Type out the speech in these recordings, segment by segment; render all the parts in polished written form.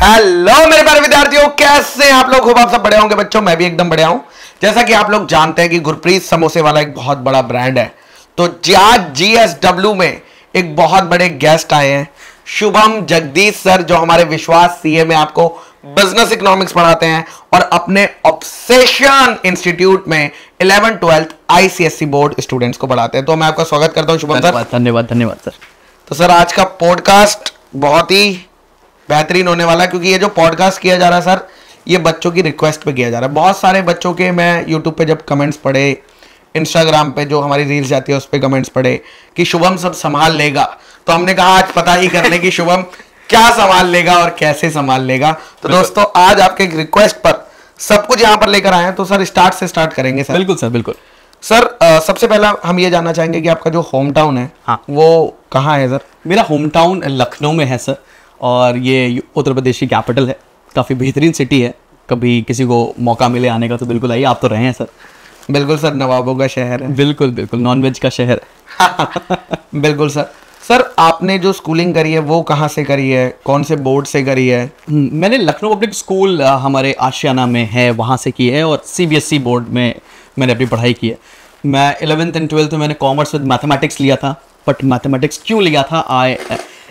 Hello मेरे प्यारे विद्यार्थियों, कैसे हैं आप लोग? खूब आप सब बढ़िया होंगे बच्चों। मैं भी एकदम बढ़िया हूं। जैसा कि आप लोग जानते हैं कि गुरप्रीत समोसे वाला एक बहुत बड़ा ब्रांड है, तो आज GSW में एक बहुत बड़े गेस्ट आए हैं, शुभम जगदीश सर, जो हमारे विश्वास सीए में आपको बिजनेस इकोनॉमिक्स पढ़ाते हैं और अपने ऑब्सेशन इंस्टीट्यूट में 11th 12th ICSE board students को पढ़ाते हैं। तो मैं आपका स्वागत करता हूं शुभम सर। धन्यवाद सर। तो सर, आज का पॉडकास्ट बहुत ही बेहतरीन होने वाला है, क्योंकि ये जो पॉडकास्ट किया जा रहा है सर, ये बच्चों की रिक्वेस्ट पे किया जा रहा है। बहुत सारे बच्चों के मैं यूट्यूब पे जब कमेंट्स पढ़े, इंस्टाग्राम पे जो हमारी रील्स जाती है उस पर कमेंट्स पढ़े कि शुभम सब संभाल लेगा, तो हमने कहा आज पता ही कर ले कि शुभम क्या संभाल लेगा और कैसे संभाल लेगा। तो दोस्तों, आज आपके रिक्वेस्ट पर सब कुछ यहाँ पर लेकर आए हैं। तो सर, स्टार्ट करेंगे सर। बिल्कुल सर, बिल्कुल सर। सबसे पहला हम ये जानना चाहेंगे कि आपका जो होम टाउन है, हाँ, वो कहाँ है सर? मेरा होम टाउन लखनऊ में है सर, और ये उत्तर प्रदेश की कैपिटल है। काफ़ी बेहतरीन सिटी है, कभी किसी को मौका मिले आने का तो बिल्कुल आइए। आप तो रहे हैं सर। बिल्कुल सर, नवाबों का शहर है। बिल्कुल बिल्कुल, नॉनवेज का शहर है। बिल्कुल सर। सर, आपने जो स्कूलिंग करी है वो कहाँ से करी है, कौन से बोर्ड से करी है? मैंने लखनऊ पब्लिक स्कूल हमारे आशियाना में है, वहाँ से की है, और CBSE बोर्ड में मैंने अपनी पढ़ाई की है। मैं 11th and 12th में मैंने कॉमर्स विद मैथमेटिक्स लिया था, बट मैथमेटिक्स क्यों लिया था, I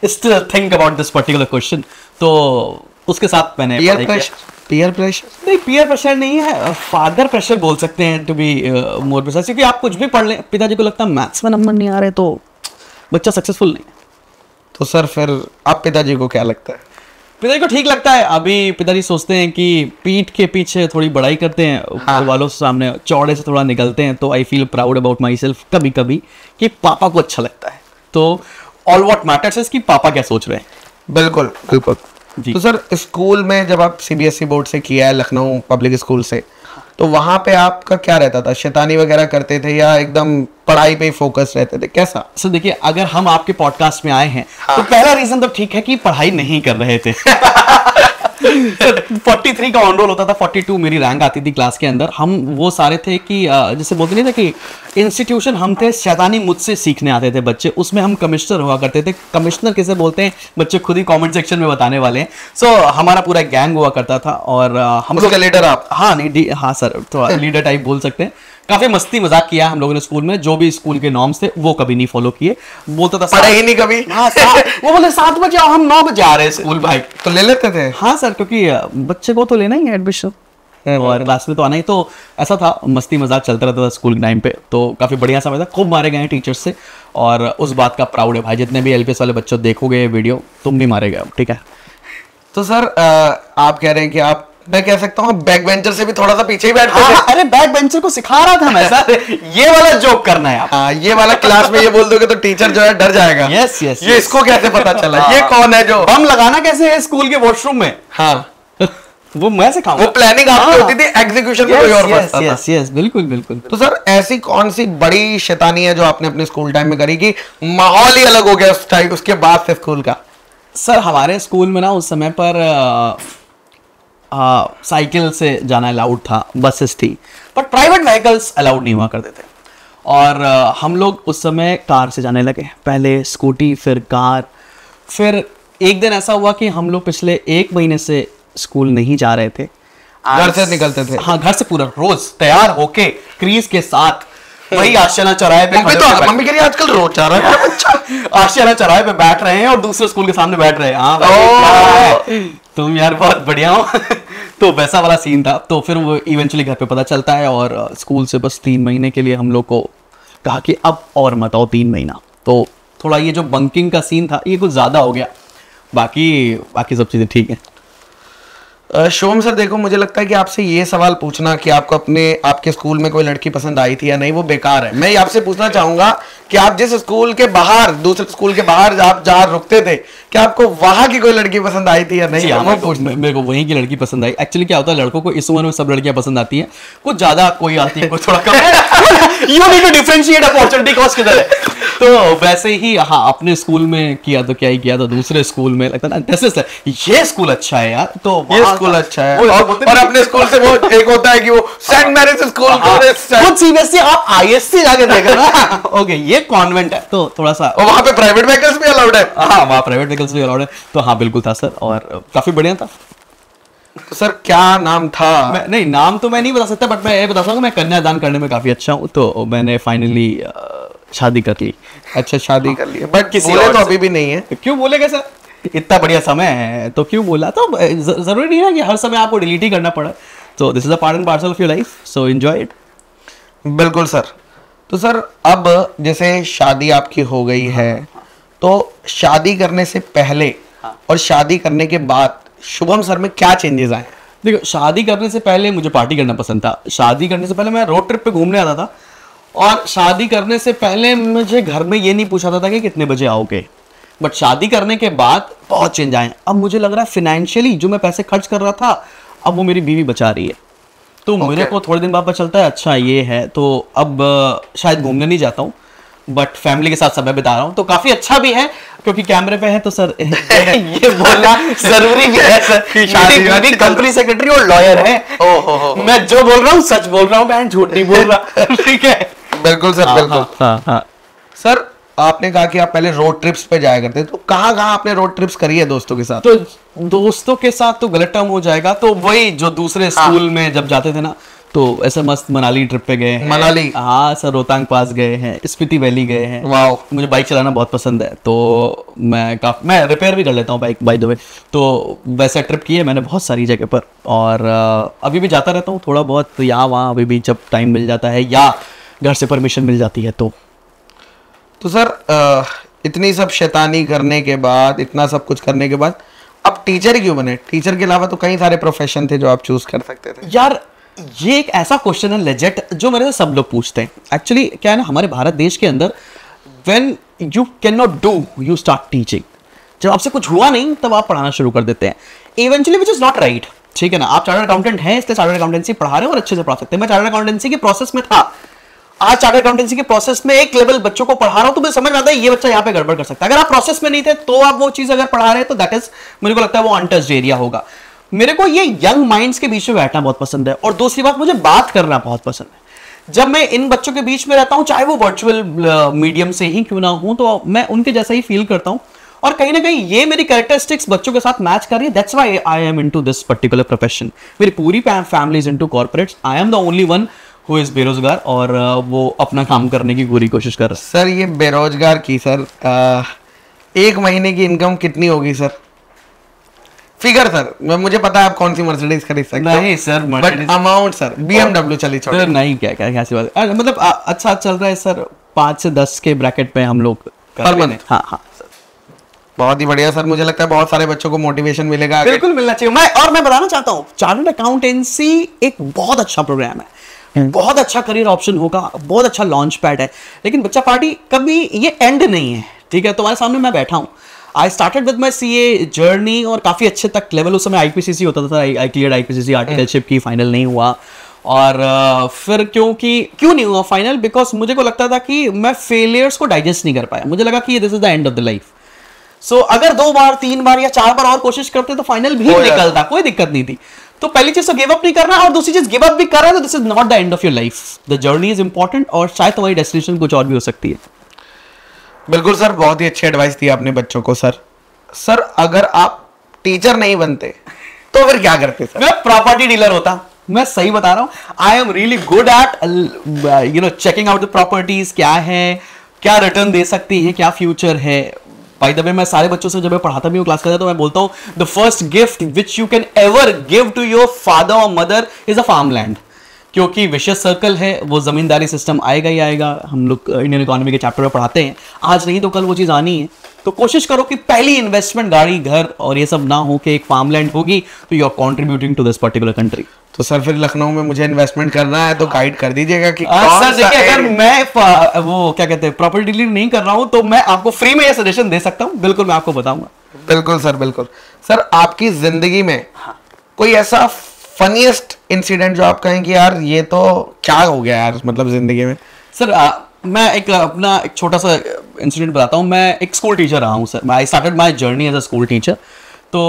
still think about this particular question. तो उसके साथ मैंने पीयर प्रेशर नहीं, पीयर प्रेशर नहीं है, फादर प्रेशर बोल सकते हैं टू बी मोर प्रिसाइज। क्योंकि आप कुछ भी पढ़ लें, पिताजी को लगता है मैथ्स में नंबर नहीं आ रहे तो बच्चा सक्सेसफुल नहीं। तो सर, फिर आप पिताजी को क्या लगता है? पिताजी को ठीक लगता है। अभी पिताजी सोचते हैं कि पीठ के पीछे थोड़ी बड़ाई करते हैं, हाँ, वालों से सामने चौड़े से थोड़ा निकलते हैं। तो I feel proud about my self कभी कभी कि पापा को अच्छा लगता है। तो ऑल व्हाट मैटर्स इज कि पापा क्या सोच रहे हैं। बिल्कुल बिल्कुल जी। तो सर, स्कूल में जब आप CBSE बोर्ड से किया है, लखनऊ पब्लिक स्कूल से, तो वहां पे आपका क्या रहता था? शैतानी वगैरह करते थे या एकदम पढ़ाई पे ही फोकस रहते थे, कैसा? सर देखिए, अगर हम आपके पॉडकास्ट में आए हैं, हाँ, तो पहला रीजन तो ठीक है कि पढ़ाई नहीं कर रहे थे। 43 का ऑन रोल होता था, 42 मेरी रैंक आती थी क्लास के अंदर। हम वो सारे थे कि जैसे बोलते नहीं थे कि इंस्टीट्यूशन हम थे, शैतानी मुझसे सीखने आते थे बच्चे। उसमें हम कमिश्नर हुआ करते थे। कमिश्नर किसे बोलते हैं बच्चे खुद ही कमेंट सेक्शन में बताने वाले हैं। सो हमारा पूरा गैंग हुआ करता था, और हम लोग लीडर आप? हाँ नहीं, हाँ सर, तो लीडर टाइप बोल सकते हैं। काफी मस्ती मजाक किया हम लोगों ने स्कूल में। जो भी स्कूल के नॉर्म्स थे वो कभी नहीं फॉलो किए। बोलता था पढ़े ही नहीं कभी। हाँ, वो बोले 7 बजे आओ, हम 9 बजे आ रहे हैं स्कूल। भाई तो ले लेते थे? हाँ सर, क्योंकि बच्चे को तो लेना ही है एडमिशन, और क्लास में तो आना ही। तो ऐसा था, मस्ती मजाक चलता रहता था स्कूल के टाइम पे। तो काफी बढ़िया समय था, खूब मारे गए हैं टीचर्स से, और उस बात का प्राउड है भाई। जितने भी LPS वाले बच्चों देखोगे वीडियो, तुम भी मारे गए, ठीक है? तो सर, आप कह रहे हैं कि आप, मैं कह सकता हूँ, बैक बेंचर से भी थोड़ा सा पीछे ही बैठते थे। अरे बैक बेंचर को सिखा रहा था मैं सर। ये वाला जोक करना है आप। हाँ, ये वाला क्लास में ये बोल दोगे तो टीचर जो है डर जाएगा। यस यस, ये इसको कैसे पता चला? ये कौन है जो बम लगाना कैसे है स्कूल के वॉशरूम में? हाँ, वो मैं सिखाऊंगा। वो प्लानिंग आपकी होती थी, एग्जीक्यूशन में कोई और फंसता था। यस, बिल्कुल बिल्कुल। तो सर, ऐसी कौन सी बड़ी शैतानी है जो आपने अपने स्कूल टाइम में करी कि माहौल ही अलग हो गया उस टाइम, उसके बाद से स्कूल का? सर, हमारे स्कूल में ना उस समय पर साइकिल से जाना अलाउड था, बसेस थी, बट प्राइवेट व्हीकल्स अलाउड नहीं हुआ करते थे। और हम लोग उस समय कार से जाने लगे, पहले स्कूटी, फिर कार। फिर एक दिन ऐसा हुआ कि हम लोग पिछले 1 महीने से स्कूल नहीं जा रहे थे। घर से निकलते थे? हाँ, घर से पूरा रोज तैयार होके क्रीज के साथ वही आशियाना चौराहे पे। मम्मी कह रही आजकल रोज जा रहा है बच्चा। आशियाना चौराहे पे बैठ रहे हैं और दूसरे स्कूल के सामने बैठ रहे हैं। हाँ भाई, तुम यार बहुत बढ़िया हो। तो वैसा वाला सीन था। तो फिर वो इवेंचुअली घर पे पता चलता है, और स्कूल से बस 3 महीने के लिए हम लोग को कहा कि अब और मत आओ 3 महीना। तो थोड़ा ये जो बंकिंग का सीन था, ये कुछ ज्यादा हो गया। बाकी सब चीजें ठीक है। शुभम सर, देखो, मुझे लगता है कि आपसे ये सवाल पूछना कि आपको आपके स्कूल में कोई लड़की पसंद आई थी या नहीं, वो बेकार है। मैं आपसे पूछना चाहूंगा कि आप जिस स्कूल के बाहर, दूसरे स्कूल के बाहर आप जहाँ रुकते थे, क्या आपको वहां की कोई लड़की पसंद आई थी या नहीं? मेरे को वहीं की लड़की पसंद आई। एक्चुअली क्या होता है, लड़कों को इस उम्र में सब लड़कियां पसंद आती हैं, कुछ ज्यादा कोई आती है, कुछ थोड़ा कम। You need to differentiate opportunity cost किधर है। तो वैसे ही हाँ, अपने स्कूल में किया तो क्या ही किया, तो दूसरे स्कूल में लगता ना ये स्कूल अच्छा है यार, तो ये स्कूल अच्छा है, और अपने स्कूल से वो एक होता है कि वो सेंट मैरीज स्कूल, खुद सीबीएसई आप आईएससी जाके देखो ना, ओके ये कॉन्वेंट है तो थोड़ा सा, और वहां पे प्राइवेट व्हीकल्स भी अलाउड है। हाँ वहाँ प्राइवेट व्हीकल्स भी अलाउड है, तो हाँ बिल्कुल था सर, और काफी बढ़िया था। तो सर क्या नाम था? नहीं नाम तो मैं नहीं बता सकता, बट मैं ये बता सकता हूँ मैं कन्यादान करने में काफी अच्छा हूँ, तो मैंने फाइनली शादी कर ली। अच्छा शादी कर ली, बट किसी बोले और तो से। अभी भी नहीं है। क्यों बोलेगा सर, इतना बढ़िया समय है तो क्यों बोला, तो जरूरी नहीं है कि हर समय आपको डिलीट ही करना पड़े, तो this is a part and parcel of your life, so enjoy it. बिल्कुल सर। तो सर अब जैसे शादी आपकी हो गई है, तो शादी करने से पहले और शादी करने के बाद शुभम सर में क्या चेंजेस आए? देखो शादी करने से पहले मुझे पार्टी करना पसंद था, शादी करने से पहले मैं रोड ट्रिप पे घूमने आता था, और शादी करने से पहले मुझे घर में ये नहीं पूछा था कि कितने बजे आओगे, बट शादी करने के बाद बहुत चेंज आए। अब मुझे लग रहा है फाइनेंशियली जो मैं पैसे खर्च कर रहा था, अब वो मेरी बीवी बचा रही है, तो मेरे को थोड़े दिन बाद पता चलता है अच्छा ये है, तो अब शायद घूमने नहीं जाता हूँ, बट फैमिली के साथ समय बिता रहा हूँ, तो काफी अच्छा भी है, क्योंकि कैमरे पे है तो सर ये बोलना जरूरी भी है सर, मेरी कंपनी सेक्रेटरी और लॉयर है, मैं जो बोल रहा हूँ सच बोल रहा हूँ, मैं झूठ नहीं बोल रहा। ठीक है, बिल्कुल सर, बिल्कुल। हाँ। सर आपने कहा कि आप पहले रोड ट्रिप्स पे जाया करते, तो कहाँ कहाँ आपने रोड ट्रिप्स करी है दोस्तों के साथ? तो दोस्तों के साथ तो गलत टर्म हो जाएगा, तो वही जो दूसरे स्कूल में जब जाते थे ना, तो ऐसे मस्त मनाली ट्रिप पे गए हैं। मनाली? हाँ सर, रोहतांग पास गए हैं, स्पीति वैली गए हैं। वाओ। मुझे बाइक चलाना बहुत पसंद है, तो मैं रिपेयर भी कर लेता हूँ बाइक बाय द वे, तो वैसे ट्रिप की है मैंने बहुत सारी जगह पर, और अभी भी जाता रहता हूँ थोड़ा बहुत यहाँ वहाँ, अभी भी जब टाइम मिल जाता है या घर से परमिशन मिल जाती है तो सर इतनी सब शैतानी करने के बाद, इतना सब कुछ करने के बाद अब टीचर ही क्यों बने? टीचर के अलावा तो कई सारे प्रोफेशन थे जो आप चूज कर सकते थे। यार ये एक ऐसा क्वेश्चन है लेजेट, जो मेरे से सब लोग पूछते हैं। एक्चुअली क्या है ना, हमारे भारत देश के अंदर when you can not do you start teaching, जब आपसे कुछ हुआ नहीं तब आप पढ़ाना शुरू कर देते हैं, eventually which is not right. ठीक है ना, आप चार्टर्ड अकाउंटेंट हैं इसलिए चार्टर्ड अकाउंटेंसी पढ़ा रहे हैं और अच्छे से पढ़ा सकते हैं। मैं चार्टर्ड अकाउंटेंसी के प्रोसेस में था, आज चार्टर्ड अकाउंटेंसी के प्रोसेस में एक लेवल बच्चों को पढ़ा रहा हूं, तो मुझे समझ में आता है ये बच्चा यहाँ पे गड़बड़ कर सकता है। अगर आप प्रोसेस में नहीं थे तो आप वो चीज अगर पढ़ा रहे हैं तो दैट इज, मुझे को लगता है वो अनटच्ड एरिया होगा। मेरे को ये यंग माइंड्स के बीच में बैठना बहुत पसंद है, और दूसरी बात मुझे बात करना बहुत पसंद है। जब मैं इन बच्चों के बीच में रहता हूं, चाहे वो वर्चुअल मीडियम से ही क्यों ना हूं, तो मैं उनके जैसा ही फील करता हूं, और कहीं ना कहीं ये मेरी कैरेक्टरिस्टिक्स बच्चों के साथ मैच कर रही है। That's why I am into this particular profession. मेरी पूरी family is into corporates, I am the only one who is बेरोजगार, और वो अपना काम करने की पूरी कोशिश कर रहा है। सर ये बेरोजगार की सर एक महीने की इनकम कितनी होगी सर? फिगर सर, मुझे पता है आप कौन सी मर्सिडीज खरीद सकते हो। नहीं sir, but amount sir, BMW चली छोड़ नहीं, क्या कैसी बात है, मतलब अच्छा चल रहा है सर, 5 से 10 के ब्रैकेट पे हम लोग पर मंथ। हाँ बहुत ही बढ़िया सर, मुझे लगता है बहुत सारे बच्चों को मोटिवेशन मिलेगा। बिल्कुल मिलना चाहिए। मैं बताना चाहता हूँ, चार्टर्ड अकाउंटेंसी एक बहुत अच्छा प्रोग्राम है, बहुत अच्छा करियर ऑप्शन होगा, बहुत अच्छा लॉन्च पैड है, लेकिन बच्चा पार्टी कभी ये एंड नहीं है। ठीक है, तुम्हारे सामने मैं बैठा हूँ, I started with my CA journey, और काफी अच्छे तक लेवल, उस समय IPCC होता था, आई क्लियर IPCC आर्टिकलशिप की, फाइनल नहीं हुआ, और फिर क्यों नहीं हुआ फाइनल, बिकॉज मुझे को लगता था कि मैं फेलियर्स को डाइजेस्ट नहीं कर पाया, मुझे लगा कि this is the end of the life. So अगर 2 बार 3 बार या 4 बार और कोशिश करते तो फाइनल भी निकलता, कोई दिक्कत नहीं थी। तो पहली चीज तो गिव अप नहीं करना, और दूसरी चीज गिव अप भी कर रहा है तो this is not the end of your life, the journey is important, और शायद तुम्हारी डेस्टिनेशन कुछ और भी हो सकती है। बिल्कुल सर, बहुत ही अच्छी एडवाइस दी आपने बच्चों को। सर अगर आप टीचर नहीं बनते तो फिर क्या करते सर? मैं प्रॉपर्टी डीलर होता, मैं सही बता रहा हूँ। I am really good at checking out the properties, क्या है, क्या रिटर्न दे सकती है, क्या फ्यूचर है। बाय द वे मैं सारे बच्चों से जब मैं पढ़ाता भी हूँ क्लास करता तो मैं बोलता हूँ the first gift which you can ever give to your father और mother is a farm land, क्योंकि विशेष सर्कल है, वो जमींदारी सिस्टम आएगा ही आएगा। हम लोग इंडियन इकोनॉमी के चैप्टर में पढ़ाते हैं, आज नहीं तो कल वो चीज़ आनी है। तो कोशिश करो कि पहली इन्वेस्टमेंट गाड़ी, घर और ये सब ना हो कि एक फार्म लैंड होगी, तो you are contributing to this particular country. तो सर फिर लखनऊ में मुझे इन्वेस्टमेंट करना है तो गाइड कर दीजिएगा कि सर देखिए, अगर मैं वो क्या कहते हैं प्रॉपर्टी डीलिंग नहीं कर रहा हूँ तो मैं आपको फ्री में ये सजेशन दे सकता हूँ, बिल्कुल मैं आपको बताऊंगा। बिल्कुल सर, बिल्कुल। सर आपकी जिंदगी में कोई ऐसा फनीएस्ट इंसिडेंट जो आप कहें कि यार ये तो क्या हो गया यार, मतलब जिंदगी में? सर मैं एक अपना एक छोटा सा इंसिडेंट बताता हूँ। मैं एक स्कूल टीचर रहा हूँ sir. I started my journey as a school teacher. तो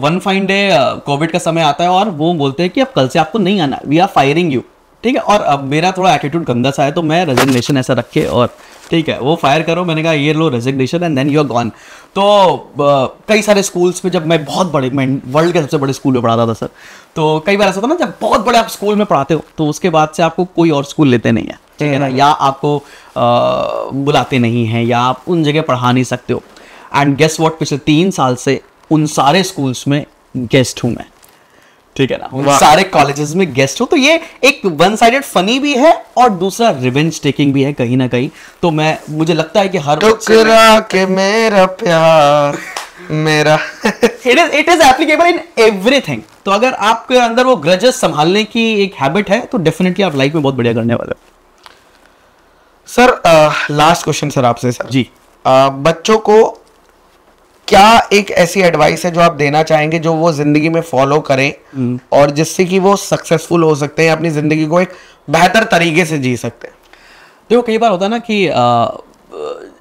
वन फाइन डे कोविड का समय आता है और वो बोलते हैं कि अब कल से आपको नहीं आना, वी आर फायरिंग यू। ठीक है, और अब मेरा थोड़ा एटीट्यूड गंदा सा है, तो मैं रेजिग्नेशन ऐसा रखे और ठीक है वो फायर करो। मैंने कहा ये लो resignation and then you are gone. तो कई सारे स्कूल्स में जब मैं बहुत बड़े, मैं वर्ल्ड के सबसे बड़े स्कूल में पढ़ाता था सर, तो कई बार ऐसा होता ना जब बहुत बड़े आप स्कूल में पढ़ाते हो तो उसके बाद से आपको कोई और स्कूल लेते नहीं है, ठीक है ना, या आपको बुलाते नहीं हैं, या आप उन जगह पढ़ा नहीं सकते हो। एंड गेस व्हाट, पिछले 3 साल से उन सारे स्कूल्स में गेस्ट हूं मैं, ठीक है ना, उन सारे कॉलेजेस में गेस्ट हूं। तो ये एक वन साइडेड फनी भी है और दूसरा रिवेंज टेकिंग भी है कहीं ना कहीं। तो मुझे लगता है कि हर टुकरा के मेरा प्यार मेरा it is applicable in everything. तो अगर आपके अंदर वो ग्रजेस संभालने की एक हैबिट है तो डेफिनेटली आप लाइफ में बहुत बढ़िया करने वाले हो। सर लास्ट क्वेश्चन सर आपसे सर जी, बच्चों को क्या एक ऐसी एडवाइस है जो आप देना चाहेंगे जो वो जिंदगी में फॉलो करें और जिससे कि वो सक्सेसफुल हो सकते हैं, अपनी जिंदगी को एक बेहतर तरीके से जी सकते हैं? देखो कई बार होता है ना कि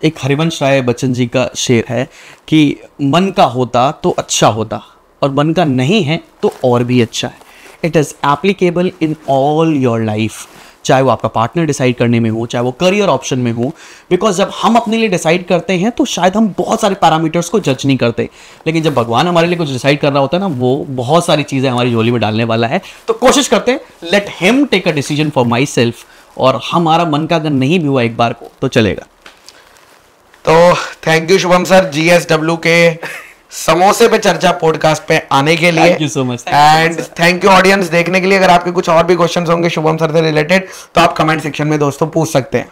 एक हरिवंश राय बच्चन जी का शेर है कि मन का होता तो अच्छा होता और मन का नहीं है तो और भी अच्छा है। It is applicable in all your life, चाहे वो आपका पार्टनर डिसाइड करने में हो, चाहे वो करियर ऑप्शन में हो। बिकॉज जब हम अपने लिए डिसाइड करते हैं तो शायद हम बहुत सारे पैरामीटर्स को जज नहीं करते, लेकिन जब भगवान हमारे लिए कुछ डिसाइड कर रहा होता है ना, वो बहुत सारी चीज़ें हमारी झोली में डालने वाला है। तो कोशिश करते हैं let him take a decision for myself, और हमारा मन का अगर नहीं भी हुआ एक बार को तो चलेगा। तो thank you Shubham sir GSW के समोसे पे चर्चा पॉडकास्ट पे आने के लिए। Thank you so much and thank you audience देखने के लिए। अगर आपके कुछ और भी क्वेश्चंस होंगे शुभम सर से रिलेटेड तो आप कमेंट सेक्शन में दोस्तों पूछ सकते हैं।